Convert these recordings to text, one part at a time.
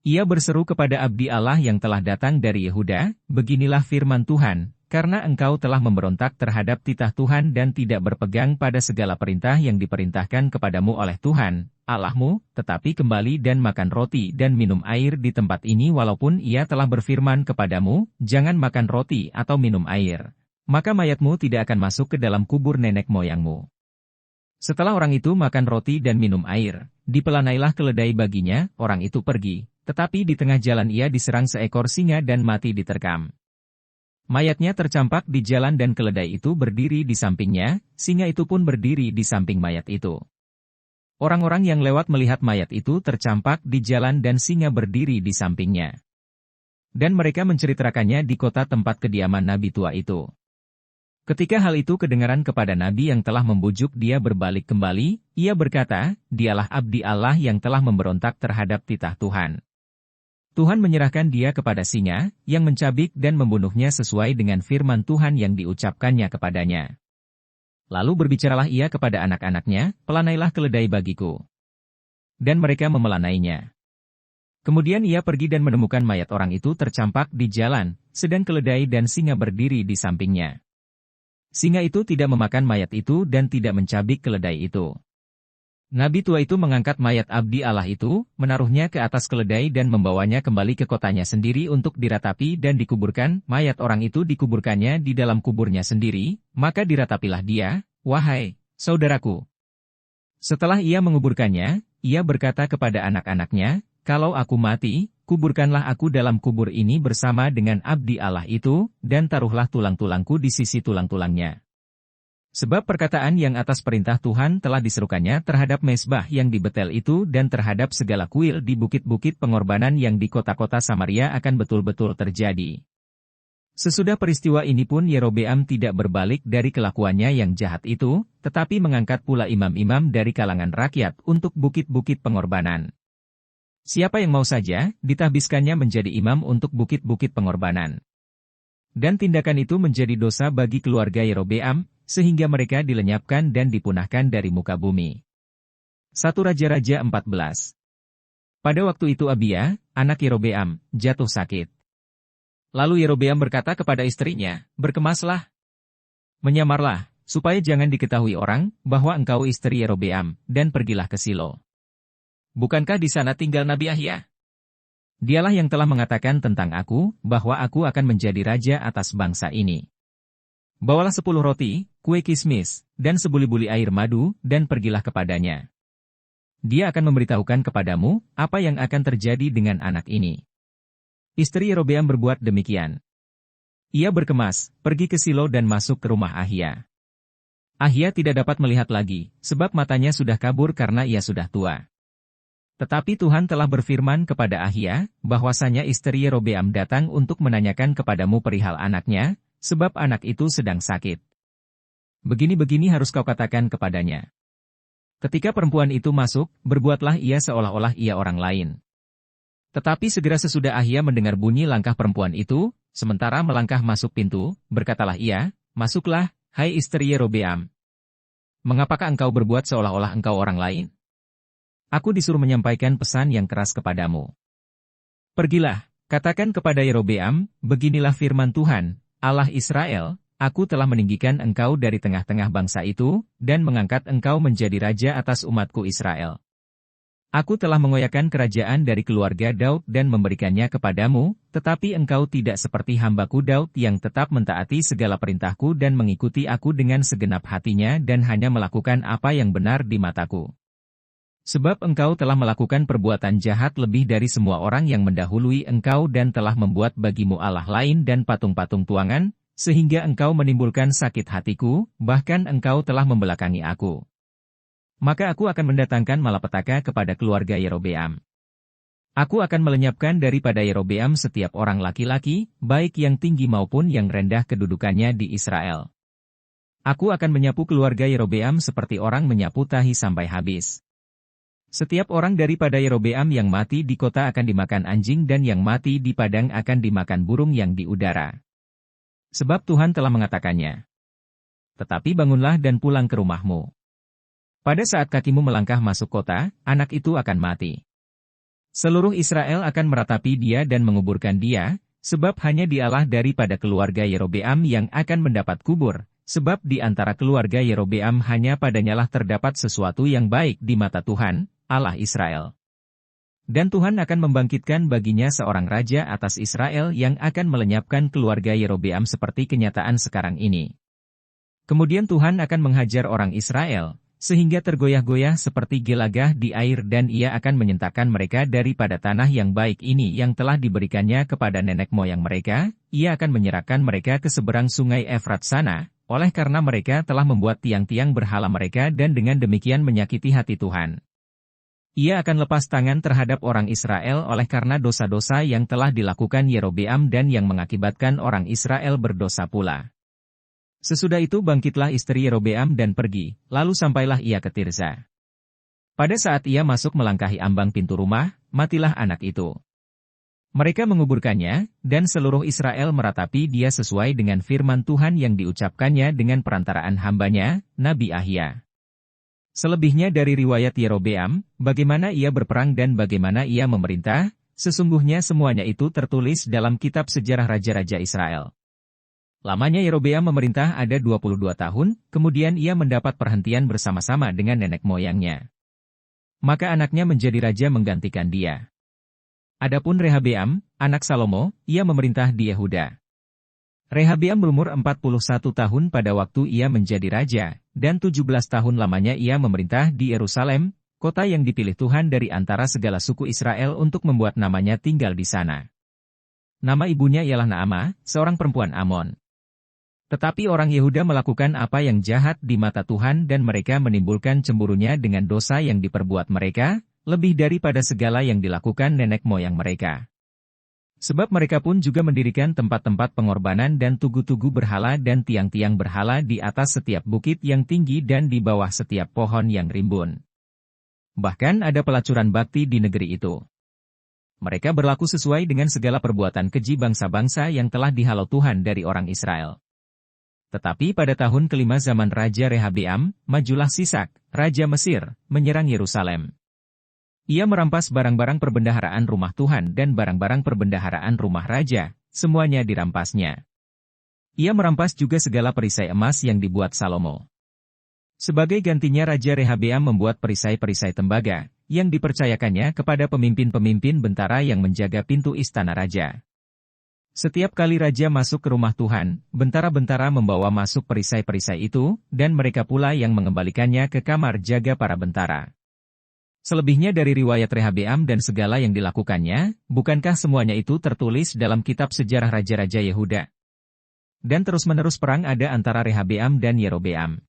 Ia berseru kepada abdi Allah yang telah datang dari Yehuda, beginilah firman Tuhan, karena engkau telah memberontak terhadap titah Tuhan dan tidak berpegang pada segala perintah yang diperintahkan kepadamu oleh Tuhan, Allahmu, tetapi kembali dan makan roti dan minum air di tempat ini walaupun ia telah berfirman kepadamu, jangan makan roti atau minum air. Maka mayatmu tidak akan masuk ke dalam kubur nenek moyangmu. Setelah orang itu makan roti dan minum air, dipelanailah keledai baginya, orang itu pergi. Tetapi di tengah jalan ia diserang seekor singa dan mati diterkam. Mayatnya tercampak di jalan dan keledai itu berdiri di sampingnya, singa itu pun berdiri di samping mayat itu. Orang-orang yang lewat melihat mayat itu tercampak di jalan dan singa berdiri di sampingnya. Dan mereka menceritakannya di kota tempat kediaman nabi tua itu. Ketika hal itu kedengaran kepada nabi yang telah membujuk dia berbalik kembali, ia berkata, dialah abdi Allah yang telah memberontak terhadap titah Tuhan. Tuhan menyerahkan dia kepada singa, yang mencabik dan membunuhnya sesuai dengan firman Tuhan yang diucapkannya kepadanya. Lalu berbicaralah ia kepada anak-anaknya, pelanailah keledai bagiku. Dan mereka memelanainya. Kemudian ia pergi dan menemukan mayat orang itu tercampak di jalan, sedang keledai dan singa berdiri di sampingnya. Singa itu tidak memakan mayat itu dan tidak mencabik keledai itu. Nabi tua itu mengangkat mayat abdi Allah itu, menaruhnya ke atas keledai dan membawanya kembali ke kotanya sendiri untuk diratapi dan dikuburkan. Mayat orang itu dikuburkannya di dalam kuburnya sendiri, maka diratapilah dia, wahai saudaraku. Setelah ia menguburkannya, ia berkata kepada anak-anaknya, kalau aku mati, kuburkanlah aku dalam kubur ini bersama dengan abdi Allah itu, dan taruhlah tulang-tulangku di sisi tulang-tulangnya. Sebab perkataan yang atas perintah Tuhan telah diserukannya terhadap mezbah yang di Betel itu dan terhadap segala kuil di bukit-bukit pengorbanan yang di kota-kota Samaria akan betul-betul terjadi. Sesudah peristiwa ini pun Yerobeam tidak berbalik dari kelakuannya yang jahat itu, tetapi mengangkat pula imam-imam dari kalangan rakyat untuk bukit-bukit pengorbanan. Siapa yang mau saja, ditahbiskannya menjadi imam untuk bukit-bukit pengorbanan. Dan tindakan itu menjadi dosa bagi keluarga Yerobeam, sehingga mereka dilenyapkan dan dipunahkan dari muka bumi. 1 Raja-Raja 14. Pada waktu itu Abia, anak Yerobeam, jatuh sakit. Lalu Yerobeam berkata kepada istrinya, berkemaslah, menyamarlah, supaya jangan diketahui orang, bahwa engkau istri Yerobeam, dan pergilah ke Silo. Bukankah di sana tinggal Nabi Ahia? Dialah yang telah mengatakan tentang aku, bahwa aku akan menjadi raja atas bangsa ini. Bawalah 10 roti, kue kismis, dan sebuli-buli air madu, dan pergilah kepadanya. Dia akan memberitahukan kepadamu, apa yang akan terjadi dengan anak ini. Istri Yerobeam berbuat demikian. Ia berkemas, pergi ke Silo dan masuk ke rumah Ahia. Ahia tidak dapat melihat lagi, sebab matanya sudah kabur karena ia sudah tua. Tetapi Tuhan telah berfirman kepada Ahia, bahwasanya istri Yerobeam datang untuk menanyakan kepadamu perihal anaknya, sebab anak itu sedang sakit. Begini-begini harus kau katakan kepadanya. Ketika perempuan itu masuk, berbuatlah ia seolah-olah ia orang lain. Tetapi segera sesudah Ahia mendengar bunyi langkah perempuan itu, sementara melangkah masuk pintu, berkatalah ia, masuklah, hai istri Yerobeam. Mengapakah engkau berbuat seolah-olah engkau orang lain? Aku disuruh menyampaikan pesan yang keras kepadamu. Pergilah, katakan kepada Yerobeam, beginilah firman Tuhan, Allah Israel, aku telah meninggikan engkau dari tengah-tengah bangsa itu, dan mengangkat engkau menjadi raja atas umatku Israel. Aku telah mengoyakkan kerajaan dari keluarga Daud dan memberikannya kepadamu, tetapi engkau tidak seperti hambaku Daud yang tetap mentaati segala perintahku dan mengikuti aku dengan segenap hatinya dan hanya melakukan apa yang benar di mataku. Sebab engkau telah melakukan perbuatan jahat lebih dari semua orang yang mendahului engkau dan telah membuat bagimu Allah lain dan patung-patung tuangan, sehingga engkau menimbulkan sakit hatiku, bahkan engkau telah membelakangi aku. Maka aku akan mendatangkan malapetaka kepada keluarga Yerobeam. Aku akan melenyapkan daripada Yerobeam setiap orang laki-laki, baik yang tinggi maupun yang rendah kedudukannya di Israel. Aku akan menyapu keluarga Yerobeam seperti orang menyapu tahi sampai habis. Setiap orang daripada Yerobeam yang mati di kota akan dimakan anjing dan yang mati di padang akan dimakan burung yang di udara. Sebab Tuhan telah mengatakannya. Tetapi bangunlah dan pulang ke rumahmu. Pada saat kakimu melangkah masuk kota, anak itu akan mati. Seluruh Israel akan meratapi dia dan menguburkan dia, sebab hanya dialah daripada keluarga Yerobeam yang akan mendapat kubur, sebab di antara keluarga Yerobeam hanya padanyalah terdapat sesuatu yang baik di mata Tuhan, Allah Israel. Dan Tuhan akan membangkitkan baginya seorang raja atas Israel yang akan melenyapkan keluarga Yerobeam seperti kenyataan sekarang ini. Kemudian Tuhan akan menghajar orang Israel, sehingga tergoyah-goyah seperti gelagah di air dan ia akan menyentakkan mereka daripada tanah yang baik ini yang telah diberikannya kepada nenek moyang mereka, ia akan menyerahkan mereka ke seberang sungai Efrat sana, oleh karena mereka telah membuat tiang-tiang berhala mereka dan dengan demikian menyakiti hati Tuhan. Ia akan lepas tangan terhadap orang Israel oleh karena dosa-dosa yang telah dilakukan Yerobeam dan yang mengakibatkan orang Israel berdosa pula. Sesudah itu bangkitlah istri Yerobeam dan pergi, lalu sampailah ia ke Tirza. Pada saat ia masuk melangkahi ambang pintu rumah, matilah anak itu. Mereka menguburkannya, dan seluruh Israel meratapi dia sesuai dengan firman Tuhan yang diucapkannya dengan perantaraan hambanya, Nabi Ahia. Selebihnya dari riwayat Yerobeam, bagaimana ia berperang dan bagaimana ia memerintah, sesungguhnya semuanya itu tertulis dalam kitab sejarah raja-raja Israel. Lamanya Yerobeam memerintah ada 22 tahun, kemudian ia mendapat perhentian bersama-sama dengan nenek moyangnya. Maka anaknya menjadi raja menggantikan dia. Adapun Rehabeam, anak Salomo, ia memerintah di Yehuda. Rehabeam berumur 41 tahun pada waktu ia menjadi raja, dan 17 tahun lamanya ia memerintah di Yerusalem, kota yang dipilih Tuhan dari antara segala suku Israel untuk membuat namanya tinggal di sana. Nama ibunya ialah Naamah, seorang perempuan Amon. Tetapi orang Yehuda melakukan apa yang jahat di mata Tuhan dan mereka menimbulkan cemburunya dengan dosa yang diperbuat mereka, lebih daripada segala yang dilakukan nenek moyang mereka. Sebab mereka pun juga mendirikan tempat-tempat pengorbanan dan tugu-tugu berhala dan tiang-tiang berhala di atas setiap bukit yang tinggi dan di bawah setiap pohon yang rimbun. Bahkan ada pelacuran bakti di negeri itu. Mereka berlaku sesuai dengan segala perbuatan keji bangsa-bangsa yang telah dihalau Tuhan dari orang Israel. Tetapi pada tahun kelima zaman Raja Rehabeam, majulah Sisak, Raja Mesir, menyerang Yerusalem. Ia merampas barang-barang perbendaharaan rumah Tuhan dan barang-barang perbendaharaan rumah raja, semuanya dirampasnya. Ia merampas juga segala perisai emas yang dibuat Salomo. Sebagai gantinya Raja Rehabeam membuat perisai-perisai tembaga, yang dipercayakannya kepada pemimpin-pemimpin bentara yang menjaga pintu istana raja. Setiap kali raja masuk ke rumah Tuhan, bentara-bentara membawa masuk perisai-perisai itu, dan mereka pula yang mengembalikannya ke kamar jaga para bentara. Selebihnya dari riwayat Rehabeam dan segala yang dilakukannya, bukankah semuanya itu tertulis dalam kitab sejarah raja-raja Yehuda? Dan terus-menerus perang ada antara Rehabeam dan Yerobeam.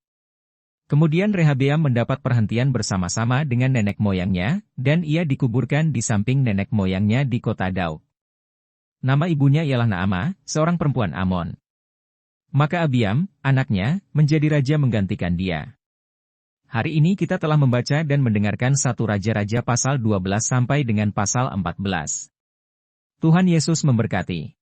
Kemudian Rehabeam mendapat perhentian bersama-sama dengan nenek moyangnya, dan ia dikuburkan di samping nenek moyangnya di kota Daud. Nama ibunya ialah Naamah, seorang perempuan Amon. Maka Abiam, anaknya, menjadi raja menggantikan dia. Hari ini kita telah membaca dan mendengarkan 1 Raja-Raja pasal 12 sampai dengan pasal 14. Tuhan Yesus memberkati.